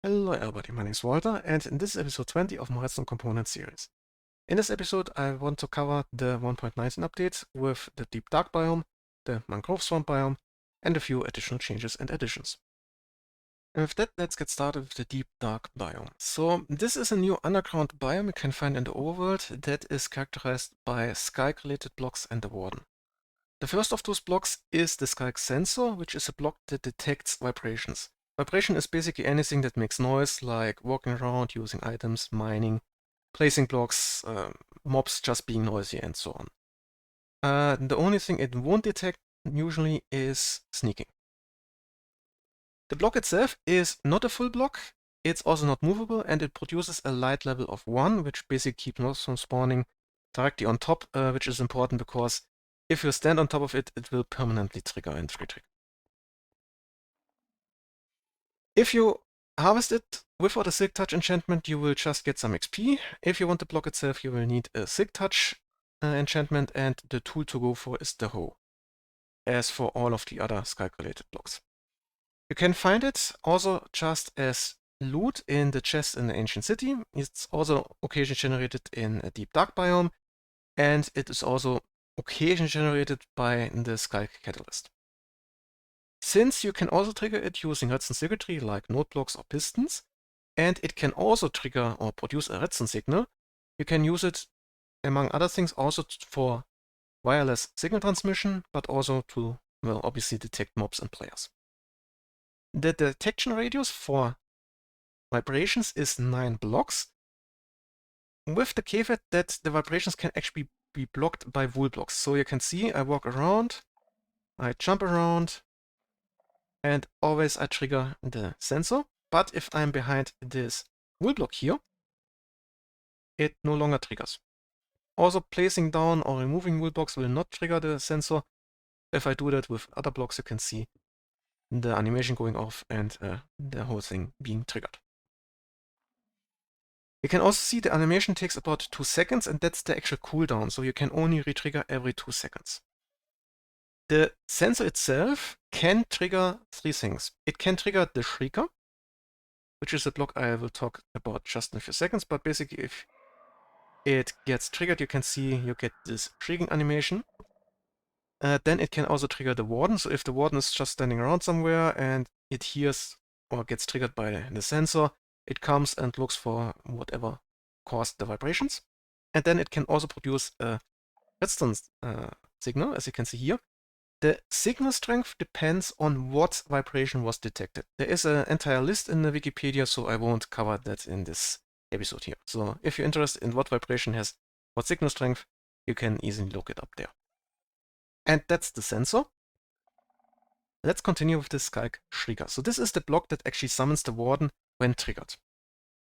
Hello everybody, my name is Walter, and in this episode 20 of my Redstone Components Series. In this episode I want to cover the 1.19 update with the Deep Dark biome, the Mangrove Swamp biome, and a few additional changes and additions. And with that, let's get started with the Deep Dark biome. So this is a new underground biome you can find in the overworld that is characterized by Sculk-related blocks and the Warden. The first of those blocks is the Sculk Sensor, which is a block that detects vibrations. Vibration is basically anything that makes noise, like walking around, using items, mining, placing blocks, mobs just being noisy, and so on. The only thing it won't detect usually is sneaking. The block itself is not a full block, it's also not movable, and it produces a light level of 1, which basically keeps mobs from spawning directly on top, which is important because if you stand on top of it, it will permanently trigger and retrigger. If you harvest it without a Silk Touch enchantment, you will just get some XP. If you want the block itself, you will need a Silk Touch enchantment, and the tool to go for is the hoe, as for all of the other Sculk-related blocks. You can find it also just as loot in the chest in the Ancient City. It's also occasionally generated in a Deep Dark biome, and it is also occasionally generated by the Sculk Catalyst. Since you can also trigger it using redstone circuitry like node blocks or pistons, and it can also trigger or produce a redstone signal, you can use it, among other things, also for wireless signal transmission, but also to, well, obviously detect mobs and players. The detection radius for vibrations is 9 blocks, with the caveat that the vibrations can actually be blocked by wool blocks. So you can see I walk around, I jump around, and always I trigger the sensor. But if I'm behind this wool block here, it no longer triggers. Also, placing down or removing wool blocks will not trigger the sensor. If I do that with other blocks, you can see the animation going off and the whole thing being triggered. You can also see the animation takes about 2 seconds, and that's the actual cooldown, so you can only retrigger every 2 seconds. The sensor itself can trigger 3 things. It can trigger the Shrieker, which is a block I will talk about just in a few seconds, but basically if it gets triggered, you can see you get this shrieking animation. Then it can also trigger the Warden, so if the Warden is just standing around somewhere and it hears or gets triggered by the sensor, it comes and looks for whatever caused the vibrations. And then it can also produce a redstone signal, as you can see here. The signal strength depends on what vibration was detected. There is an entire list in the Wikipedia, so I won't cover that in this episode here. So if you're interested in what vibration has what signal strength, you can easily look it up there. And that's the sensor. Let's continue with the Sculk Shrieker. So this is the block that actually summons the Warden when triggered.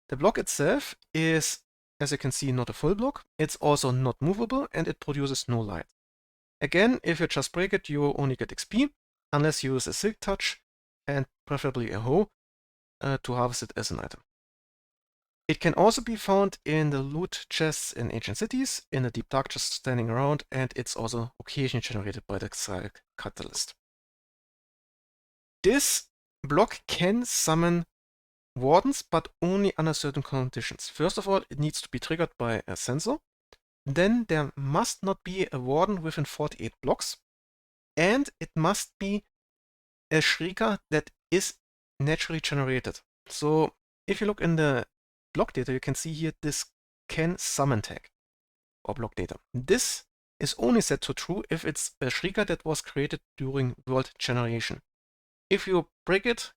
The block itself is, as you can see, not a full block. It's also not movable, and it produces no light. Again, if you just break it, you only get XP, unless you use a Silk Touch, and preferably a hoe, to harvest it as an item. It can also be found in the loot chests in ancient cities, in the Deep Dark just standing around, and it's also occasionally generated by the Sculk Catalyst. This block can summon Wardens, but only under certain conditions. First of all, it needs to be triggered by a sensor. Then there must not be a Warden within 48 blocks, and it must be a Shrieker that is naturally generated. So if you look in the block data, you can see here this can summon tag or block data. This is only set to true if it's a Shrieker that was created during world generation. If you break it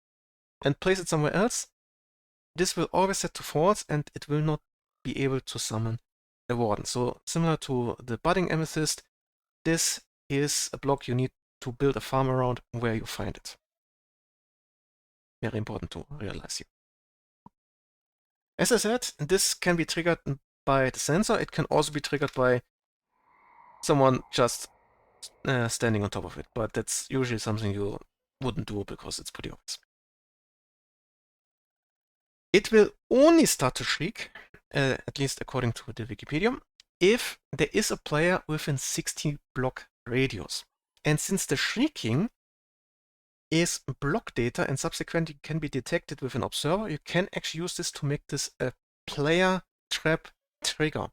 and place it somewhere else, this will always set to false and it will not be able to summon a Warden. So similar to the budding amethyst, this is a block you need to build a farm around where you find it. Very important to realize here. As I said, this can be triggered by the sensor. It can also be triggered by someone just standing on top of it, but that's usually something you wouldn't do because it's pretty obvious. It will only start to shriek, at least according to the Wikipedia, if there is a player within 60 block radius. And since the shrieking is block data and subsequently can be detected with an observer. You can actually use this to make this a player trap trigger.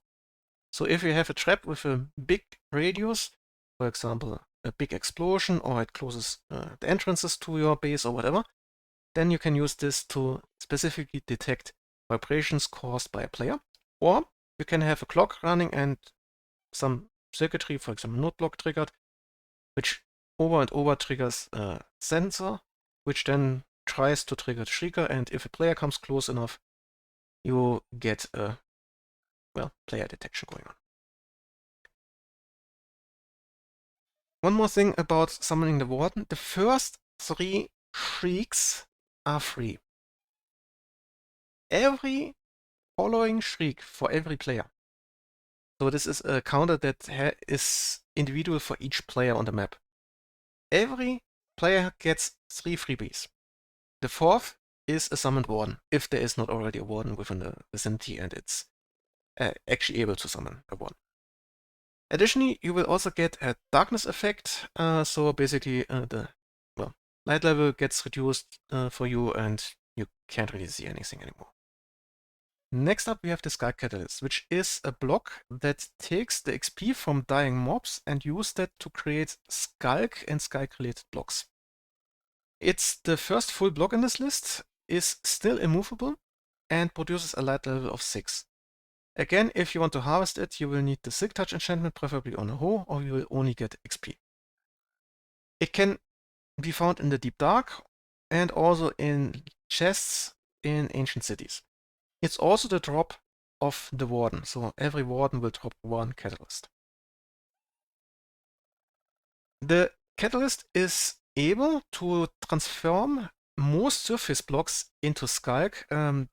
So if you have a trap with a big radius, for example, a big explosion, or it closes the entrances to your base or whatever, then you can use this to specifically detect vibrations caused by a player. Or you can have a clock running and some circuitry, for example, node block triggered, which over and over triggers a sensor, which then tries to trigger the Shrieker, and if a player comes close enough, you get a, well, player detection going on. One more thing about summoning the Warden. The first 3 shrieks are free. Every following shriek for every player. So this is a counter that is individual for each player on the map. Every player gets 3 freebies. The 4th is a summoned Warden, if there is not already a Warden within the vicinity and it's actually able to summon a Warden. Additionally, you will also get a darkness effect, so basically the light level gets reduced for you and you can't really see anything anymore. Next up we have the Sculk Catalyst, which is a block that takes the XP from dying mobs and use that to create Sculk and Sculk related blocks. It's the first full block in this list, is still immovable, and produces a light level of 6. Again, if you want to harvest it, you will need the Silk Touch enchantment, preferably on a hoe, or you will only get XP. It can be found in the Deep Dark and also in chests in ancient cities. It's also the drop of the Warden, so every Warden will drop 1 Catalyst. The Catalyst is able to transform most surface blocks into Sculk.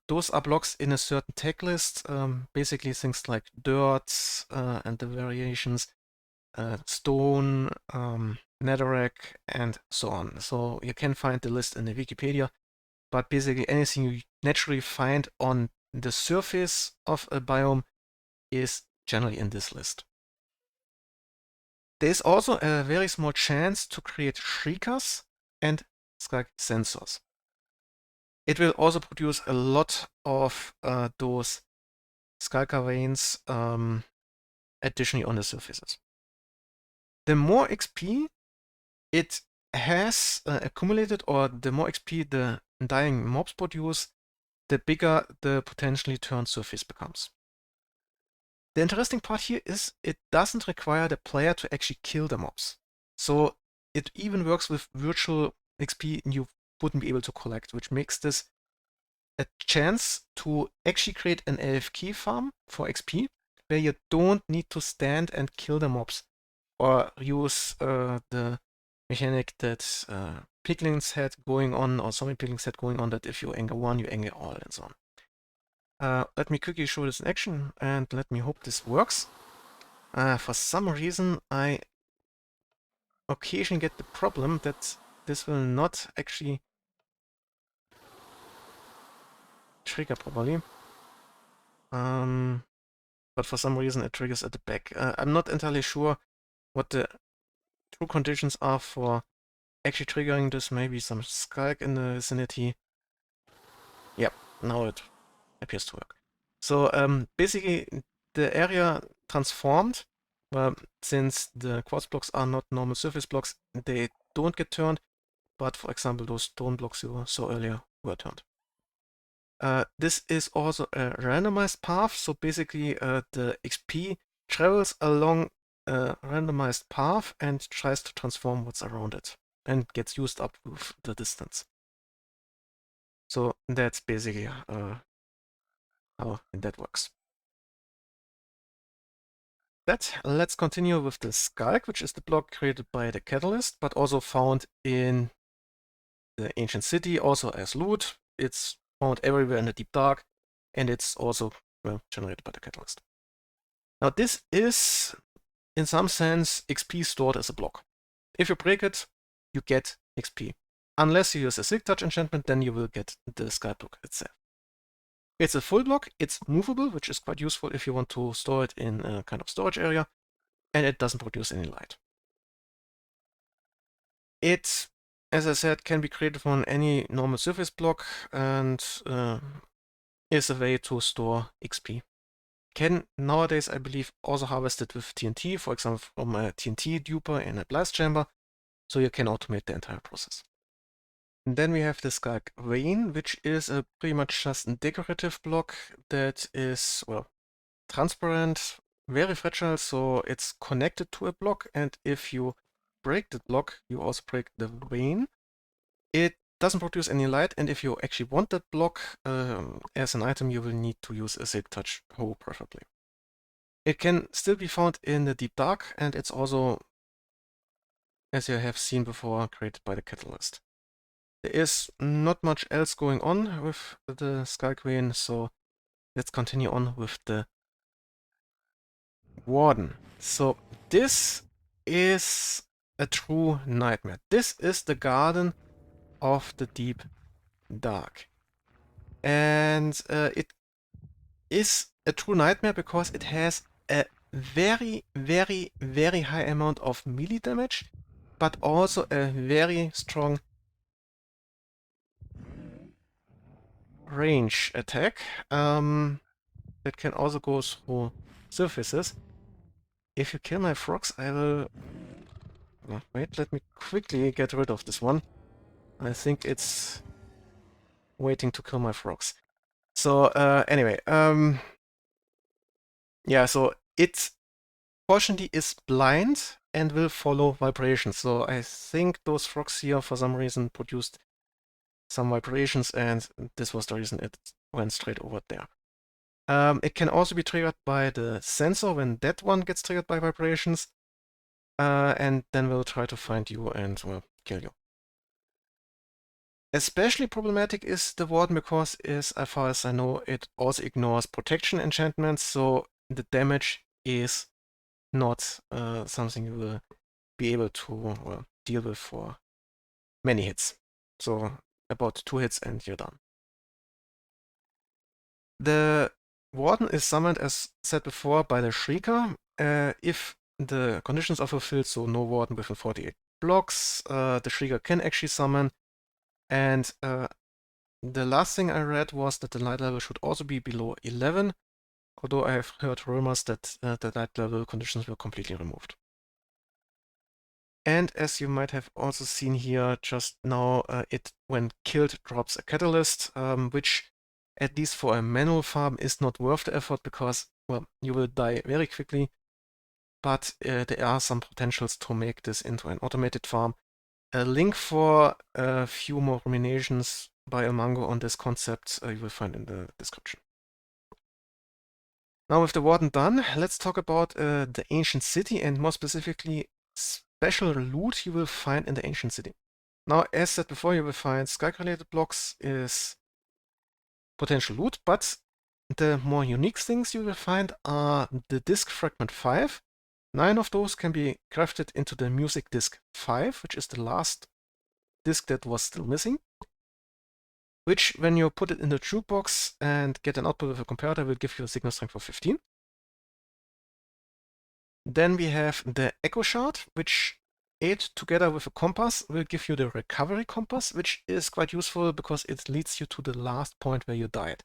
Those are blocks in a certain tag list, basically things like dirt and the variations, stone, netherrack, and so on. So you can find the list in the Wikipedia, but basically anything you naturally find on the surface of a biome is generally in this list. There is also a very small chance to create Shriekers and Sculk Sensors. It will also produce a lot of those Sculk Veins additionally on the surfaces. The more XP it has accumulated, or the more XP the dying mobs produce, the bigger the potentially turned surface becomes. The interesting part here is it doesn't require the player to actually kill the mobs. So it even works with virtual XP you wouldn't be able to collect, which makes this a chance to actually create an AFK farm for XP, where you don't need to stand and kill the mobs, or use the mechanic that Piglins had going on, or Zombie Piglins had going on, that if you anger one, you anger all, and so on. Let me quickly show this in action, and let me hope this works. For some reason, I occasionally get the problem that this will not actually trigger properly. But for some reason it triggers at the back. I'm not entirely sure what the true conditions are for actually triggering this. Maybe some Sculk in the vicinity. Yep, now it appears to work. So basically the area transformed, since the quartz blocks are not normal surface blocks, they don't get turned, but for example those stone blocks you saw earlier were turned. This is also a randomized path, so basically the XP travels along a randomized path and tries to transform what's around it, and gets used up with the distance. So that's basically how that works. Let's continue with the Sculk, which is the block created by the Catalyst, but also found in the ancient city, also as loot. It's found everywhere in the Deep Dark, and it's also, well, generated by the Catalyst. Now this is, in some sense, XP stored as a block. If you break it, you get XP. Unless you use a Silk Touch enchantment, then you will get the Sculk block itself. It's a full block, it's movable, which is quite useful if you want to store it in a kind of storage area, and it doesn't produce any light. It as I said, can be created on any normal surface block and is a way to store XP. Can nowadays, I believe, also harvested with TNT, for example, from a TNT duper in a blast chamber, so you can automate the entire process. And then we have the Sculk Vein, which is a pretty much just a decorative block that is, well, transparent, very fragile, so it's connected to a block, and if you break the block, you also break the vein. It doesn't produce any light, and if you actually want that block as an item, you will need to use a silk touch hoe, preferably. It can still be found in the deep dark, and it's also, as you have seen before, created by the Catalyst. There is not much else going on with the Sculk Vein, so let's continue on with the Warden. So this is a true nightmare. This is the garden of the deep dark. And it is a true nightmare because it has a very, very, very high amount of melee damage, but also a very strong range attack that can also go through surfaces. If you kill my frogs, I will... Wait, let me quickly get rid of this one. I think it's waiting to kill my frogs. So anyway, yeah, so it fortunately is blind and will follow vibrations. So I think those frogs here for some reason produced some vibrations, and this was the reason it went straight over there. It can also be triggered by the sensor when that one gets triggered by vibrations, and then we'll try to find you and, well, kill you. Especially problematic is the Warden because, as far as I know, it also ignores protection enchantments, so the damage is not something you will be able to, well, deal with for many hits. So about 2 hits and you're done. The Warden is summoned, as said before, by the Shrieker. If the conditions are fulfilled, so no Warden within 48 blocks, the Shrieker can actually summon. And the last thing I read was that the light level should also be below 11, although I have heard rumors that the light level conditions were completely removed. And as you might have also seen here just now, it, when killed, drops a Catalyst, which, at least for a manual farm, is not worth the effort because, well, you will die very quickly, but there are some potentials to make this into an automated farm. A link for a few more ruminations by Ilmango on this concept you will find in the description. Now with the Warden done, let's talk about the Ancient City, and more specifically special loot you will find in the Ancient City. Now, as said before, you will find Sculk-related blocks is potential loot, but the more unique things you will find are the Disc Fragment 5. 9 of those can be crafted into the Music Disc 5, which is the last disc that was still missing, which, when you put it in the jukebox and get an output of a comparator, will give you a signal strength of 15. Then we have the Echo Shard, which, 8 together with a compass, will give you the Recovery Compass, which is quite useful because it leads you to the last point where you died.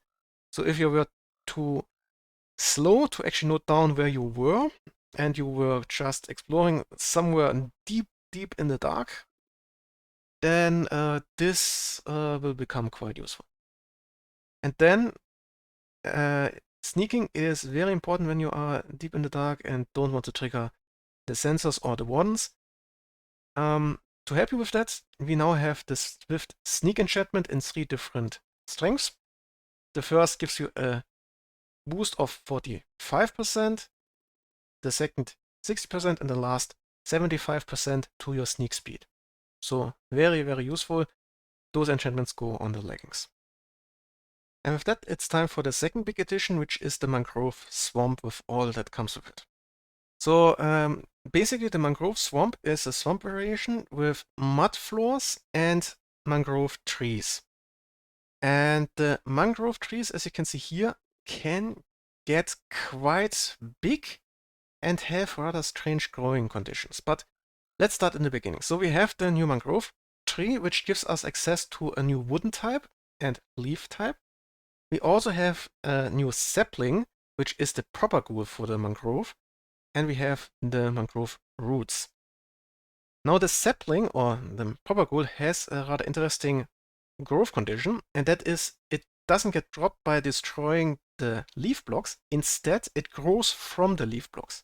So if you were too slow to actually note down where you were, and you were just exploring somewhere deep, deep in the dark, then this will become quite useful. And then sneaking is very important when you are deep in the dark and don't want to trigger the sensors or the wardens. To help you with that, we now have the Swift Sneak enchantment in 3 different strengths. The first gives you a boost of 45%, the second 60%, and the last 75% to your sneak speed. So very, very useful. Those enchantments go on the leggings. And with that, it's time for the second big addition, which is the Mangrove Swamp with all that comes with it. So basically the Mangrove Swamp is a swamp variation with mud floors and mangrove trees. And the mangrove trees, as you can see here, can get quite big and have rather strange growing conditions. But let's start in the beginning. So we have the new mangrove tree, which gives us access to a new wooden type and leaf type. We also have a new sapling, which is the propagule for the mangrove, and we have the mangrove roots. Now the sapling, or the propagule, has a rather interesting growth condition, and that is it doesn't get dropped by destroying the leaf blocks. Instead, it grows from the leaf blocks.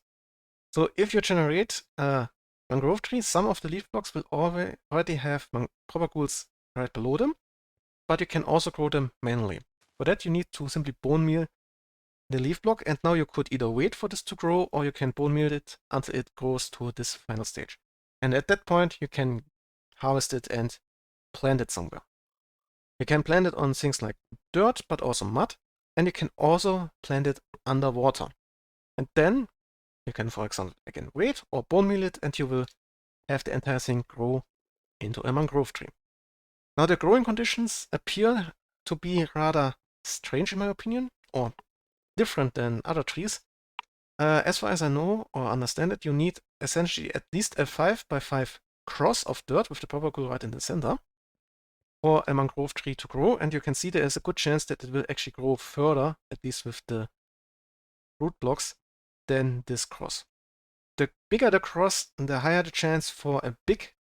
So if you generate a mangrove tree, some of the leaf blocks will already have propagules right below them, but you can also grow them manually. For that, you need to simply bone meal the leaf block, and now you could either wait for this to grow, or you can bone meal it until it grows to this final stage. And at that point, you can harvest it and plant it somewhere. You can plant it on things like dirt, but also mud, and you can also plant it underwater. And then you can, for example, again wait or bone meal it, and you will have the entire thing grow into a mangrove tree. Now the growing conditions appear to be rather strange in my opinion, or different than other trees. As far as I know or understand it, you need essentially at least a 5x5 cross of dirt with the propagule right in the center for a mangrove tree to grow, and you can see there is a good chance that it will actually grow further, at least with the root blocks, than this cross. The bigger the cross, the higher the chance for a big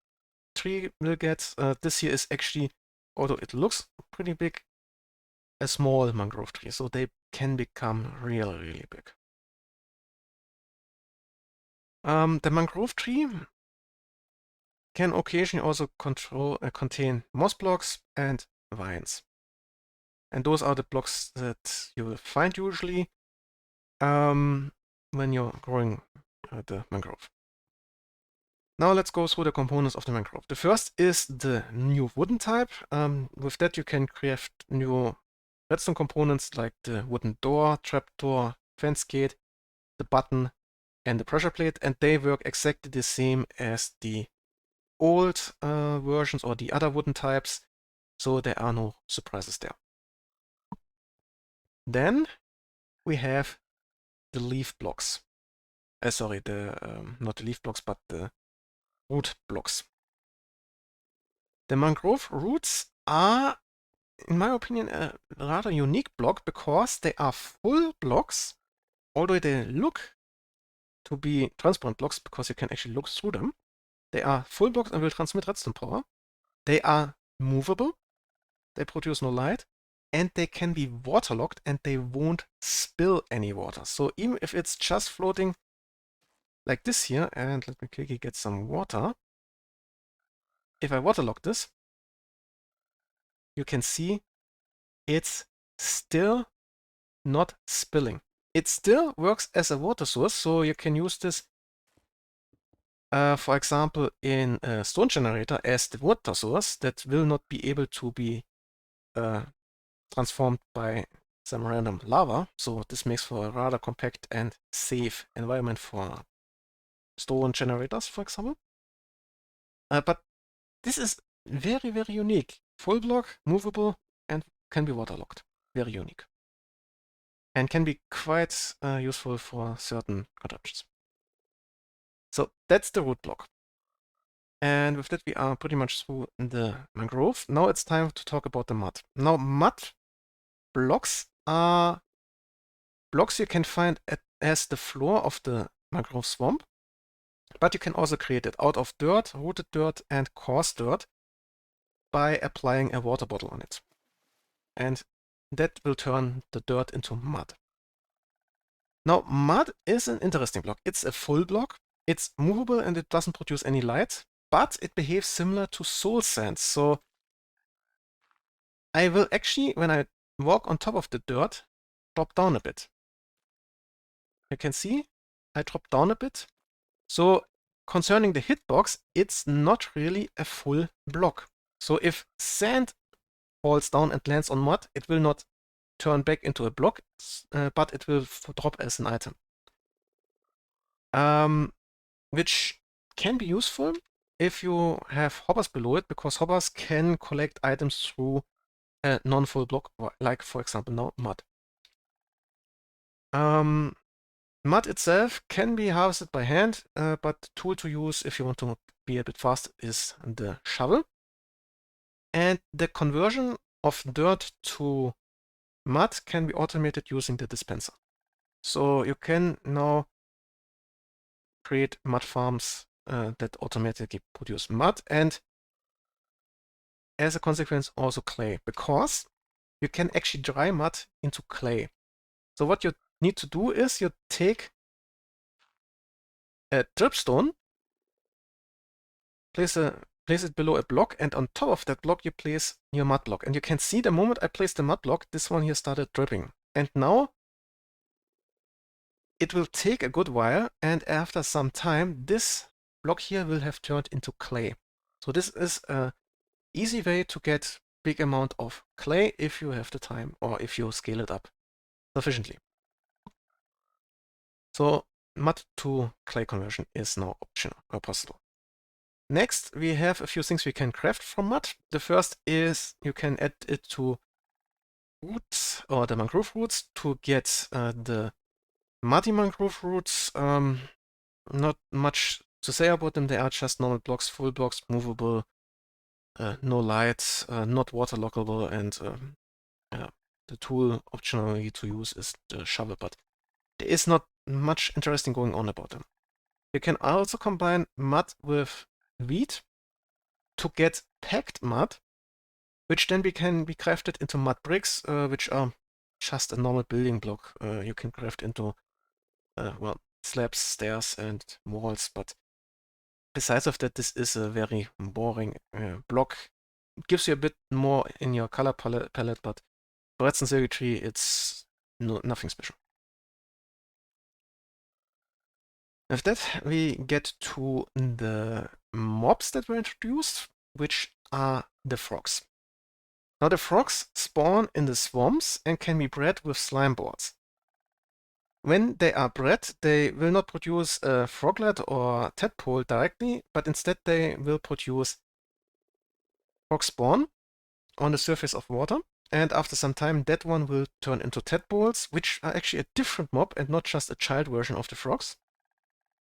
tree will get. This here is actually, although it looks pretty big, a small mangrove tree, so they can become really, really big. The mangrove tree can occasionally also contain moss blocks and vines. And those are the blocks that you will find usually when you're growing the mangrove. Now let's go through the components of the mangrove. The first is the new wooden type. With that you can craft new redstone components like the wooden door, trapdoor, fence gate, the button, and the pressure plate, and they work exactly the same as the old versions or the other wooden types, so there are no surprises there. Then we have the leaf blocks. Sorry, not the leaf blocks, but the root blocks. The mangrove roots are, in my opinion, a rather unique block because they are full blocks, although they look to be transparent blocks because you can actually look through them. They are full blocks and will transmit redstone power. They are movable, they produce no light, and they can be waterlocked and they won't spill any water. So even if it's just floating like this here, and let me quickly get some water. If I waterlock this, you can see it's still not spilling. It still works as a water source, so you can use this, for example, in a stone generator as the water source that will not be able to be transformed by some random lava. So this makes for a rather compact and safe environment for stone generators, for example. But this is very, very unique. Full block, movable, and can be waterlocked. Very unique. And can be quite useful for certain contraptions. So that's the root block. And with that we are pretty much through the mangrove. Now it's time to talk about the mud. Now mud blocks are blocks you can find as the floor of the mangrove swamp, but you can also create it out of dirt, rooted dirt, and coarse dirt by applying a water bottle on it. And that will turn the dirt into mud. Now, mud is an interesting block. It's a full block, it's movable, and it doesn't produce any light, but it behaves similar to soul sand. So I will actually, when I walk on top of the dirt, drop down a bit. You can see I drop down a bit. So concerning the hitbox, it's not really a full block. So if sand falls down and lands on mud, it will not turn back into a block, but it will drop as an item. Which can be useful if you have hoppers below it, because hoppers can collect items through a non-full block, like for example now mud. Mud itself can be harvested by hand, but the tool to use if you want to be a bit fast is the shovel. And the conversion of dirt to mud can be automated using the dispenser. So you can now create mud farms that automatically produce mud, and as a consequence also clay, because you can actually dry mud into clay. So what you need to do is you take a dripstone, place it below a block, and on top of that block you place your mud block. And you can see the moment I placed the mud block, this one here started dripping. And now it will take a good while, and after some time this block here will have turned into clay. So this is a easy way to get big amount of clay if you have the time or if you scale it up sufficiently. So mud to clay conversion is now optional or possible. Next, we have a few things we can craft from mud. The first is you can add it to roots or the mangrove roots to get the muddy mangrove roots. Not much to say about them. They are just normal blocks, full blocks, movable, no light, not waterloggable, and the tool optionally to use is the shovel, but there is not much interesting going on about them. You can also combine mud with wheat to get packed mud, which then can be crafted into mud bricks, which are just a normal building block. You can craft into, well, slabs, stairs, and walls, but besides of that, this is a very boring block. It gives you a bit more in your color palette, but for redstone circuitry, it's nothing special. With that, we get to the mobs that were introduced, which are the frogs. Now the frogs spawn in the swamps and can be bred with slime balls. When they are bred, they will not produce a froglet or tadpole directly, but instead they will produce frog spawn on the surface of water, and after some time that one will turn into tadpoles, which are actually a different mob and not just a child version of the frogs.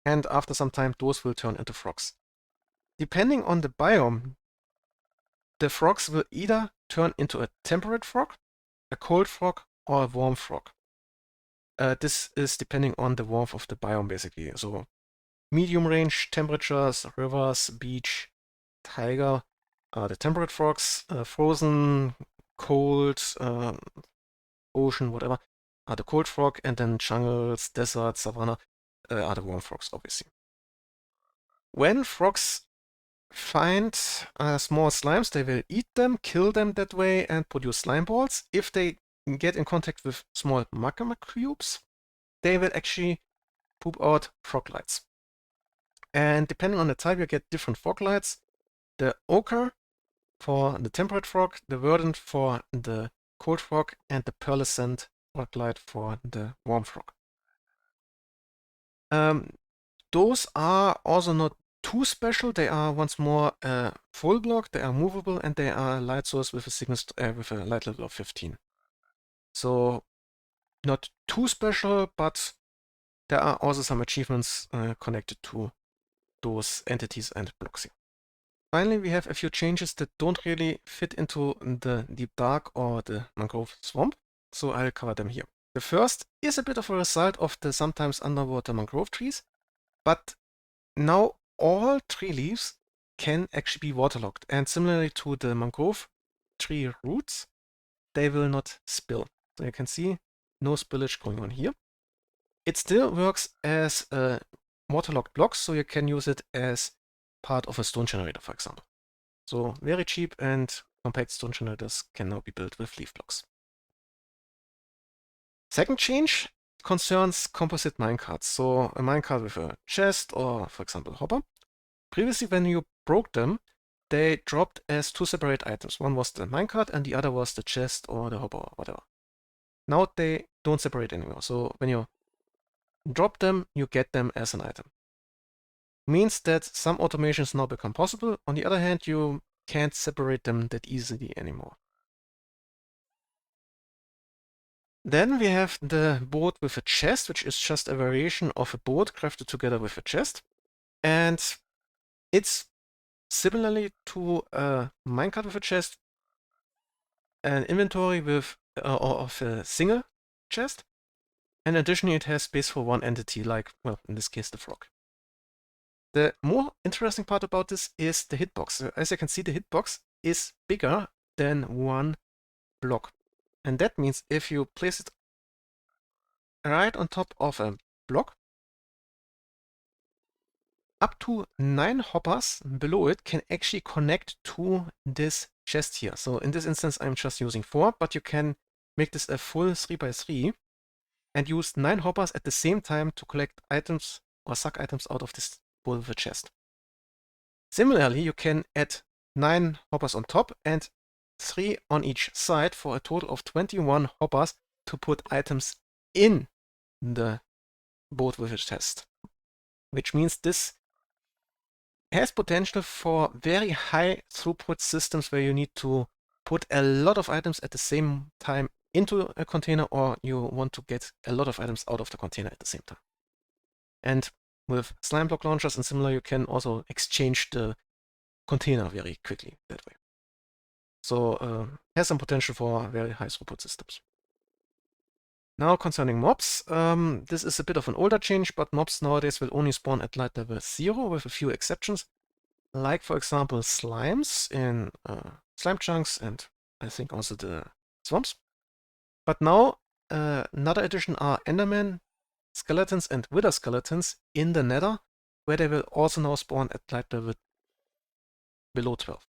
And after some time those will turn into frogs. Depending on the biome, the frogs will either turn into a temperate frog, a cold frog, or a warm frog. This is depending on the warmth of the biome, basically. So medium range temperatures, rivers, beach, taiga are the temperate frogs. Frozen, cold, ocean, whatever, are the cold frog, and then jungles, desert, savanna are the warm frogs, obviously. When frogs find small slimes, they will eat them, kill them that way, and produce slime balls. If they get in contact with small magma cubes, they will actually poop out froglights. And depending on the type, you get different froglights. The ochre for the temperate frog, the verdant for the cold frog, and the pearlescent froglight for the warm frog. Those are also not too special. They are once more full block, they are movable, and they are a light source with a signal with a light level of 15. So not too special, but there are also some achievements connected to those entities and blocks here. Finally, we have a few changes that don't really fit into the Deep Dark or the Mangrove Swamp, so I'll cover them here. The first is a bit of a result of the sometimes underwater mangrove trees, but now all tree leaves can actually be waterlogged, and similarly to the mangrove tree roots, they will not spill. So you can see no spillage going on here. It still works as a waterlogged block, so you can use it as part of a stone generator, for example. So very cheap and compact stone generators can now be built with leaf blocks. Second change concerns composite minecarts. So a minecart with a chest or, for example, hopper. Previously, when you broke them, they dropped as two separate items. One was the minecart and the other was the chest or the hopper or whatever. Now they don't separate anymore. So when you drop them, you get them as an item. Means that some automations now become possible. On the other hand, you can't separate them that easily anymore. Then we have the boat with a chest, which is just a variation of a boat crafted together with a chest. And it's similarly to a minecart with a chest, an inventory with of a single chest, and additionally it has space for one entity, like, well, in this case, the frog. The more interesting part about this is the hitbox. As you can see, the hitbox is bigger than one block. And that means if you place it right on top of a block, up to 9 hoppers below it can actually connect to this chest here. So in this instance, I'm just using 4, but you can make this a full 3x3 and use 9 hoppers at the same time to collect items or suck items out of this full of a chest. Similarly, you can add 9 hoppers on top and 3 on each side for a total of 21 hoppers to put items in the boat with a chest. Which means this has potential for very high throughput systems where you need to put a lot of items at the same time into a container, or you want to get a lot of items out of the container at the same time. And with slime block launchers and similar, you can also exchange the container very quickly that way. So has some potential for very high throughput systems. Now concerning mobs, this is a bit of an older change, but mobs nowadays will only spawn at light level 0 with a few exceptions. Like, for example, slimes in slime chunks and I think also the swamps. But now, another addition are Enderman skeletons and Wither skeletons in the Nether, where they will also now spawn at light level below 12.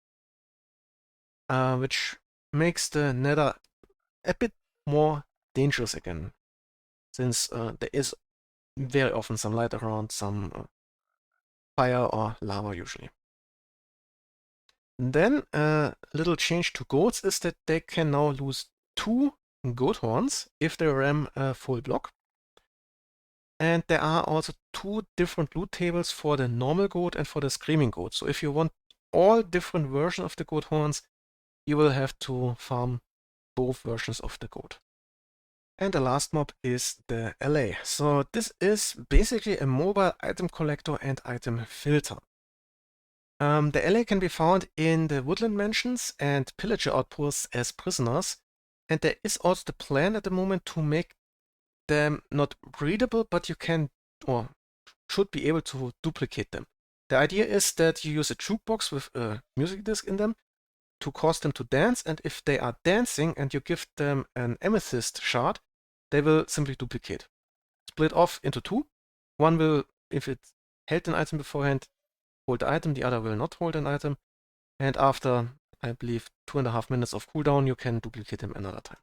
Which makes the Nether a bit more dangerous again, since there is very often some light around, some fire or lava usually. Then a little change to goats is that they can now lose 2 goat horns if they ram a full block. And there are also 2 different loot tables for the normal goat and for the screaming goat. So if you want all different versions of the goat horns, you will have to farm both versions of the goat. And the last mob is the Allay. So this is basically a mobile item collector and item filter. The Allay can be found in the woodland mansions and pillager outposts as prisoners, and there is also the plan at the moment to make them not breedable, but you can or should be able to duplicate them. The idea is that you use a jukebox with a music disc in them to cause them to dance, and if they are dancing and you give them an amethyst shard, they will simply duplicate. Split off into 2. One will, if it held an item beforehand, hold the item, the other will not hold an item, and after, I believe, 2.5 minutes of cooldown, you can duplicate them another time.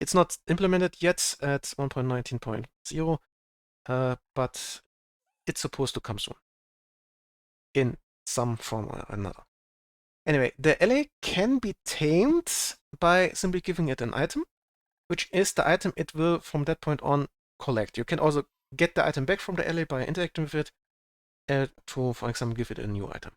It's not implemented yet at 1.19.0, but it's supposed to come soon in some form or another. Anyway, the Allay can be tamed by simply giving it an item, which is the item it will from that point on collect. You can also get the item back from the Allay by interacting with it to, for example, give it a new item.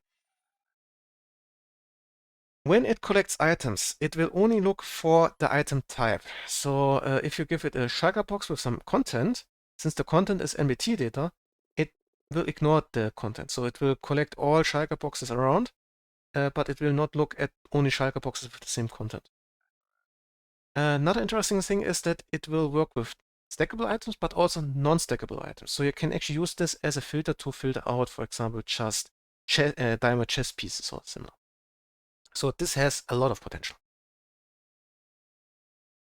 When it collects items, it will only look for the item type. So if you give it a shulker box with some content, since the content is NBT data, it will ignore the content. So it will collect all shulker boxes around, but it will not look at only shulker boxes with the same content. Another interesting thing is that it will work with stackable items, but also non-stackable items. So you can actually use this as a filter to filter out, for example, just diamond chest pieces or similar. So this has a lot of potential.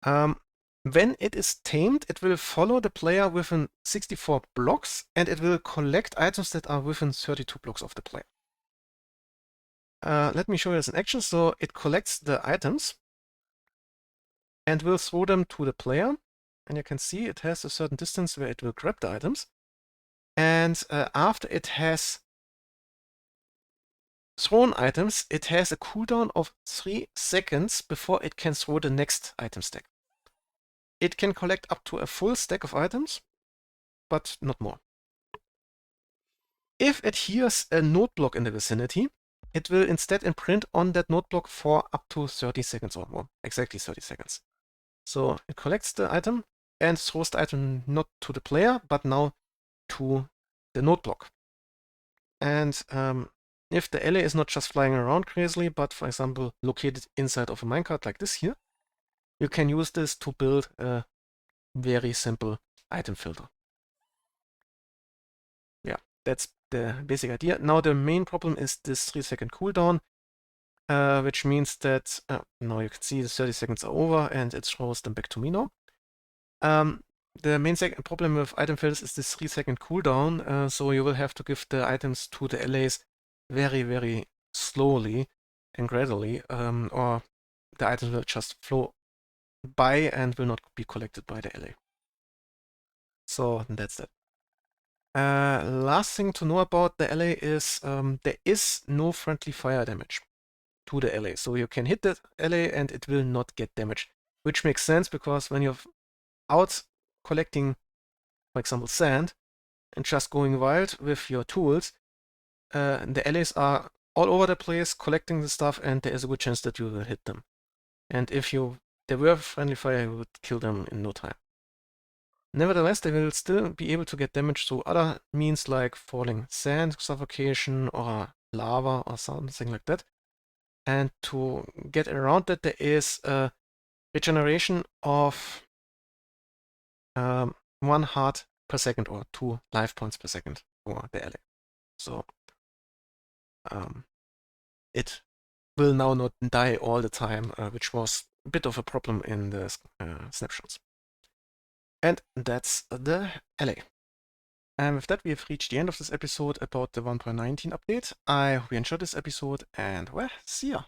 When it is tamed, it will follow the player within 64 blocks, and it will collect items that are within 32 blocks of the player. Let me show you this in action. So it collects the items and will throw them to the player. And you can see it has a certain distance where it will grab the items. And after it has thrown items, it has a cooldown of 3 seconds before it can throw the next item stack. It can collect up to a full stack of items, but not more. If it hears a node block in the vicinity, it will instead imprint on that node block for up to 30 seconds or more, exactly 30 seconds. So it collects the item and throws the item not to the player, but now to the node block. And if the allay is not just flying around crazily, but for example located inside of a minecart like this here, you can use this to build a very simple item filter. Yeah, that's the basic idea. Now the main problem is this 3-second cooldown, which means that now you can see the 30 seconds are over and it throws them back to me now. The main problem with item filters is this 3-second cooldown, so you will have to give the items to the allays very, very slowly and gradually, or the items will just flow by and will not be collected by the allay. So that's that. Last thing to know about the allay is there is no friendly fire damage to the allay. So you can hit the allay and it will not get damaged, which makes sense because when you're out collecting, for example, sand and just going wild with your tools, the allays are all over the place collecting the stuff and there is a good chance that you will hit them. And if there were friendly fire, you would kill them in no time. Nevertheless, they will still be able to get damage through other means like falling sand, suffocation, or lava, or something like that. And to get around that, there is a regeneration of 1 heart per second, or 2 life points per second for the allay. So it will now not die all the time, which was a bit of a problem in the snapshots. And that's the allay. And with that, we have reached the end of this episode about the 1.19 update. I hope you enjoyed this episode, and well, see ya!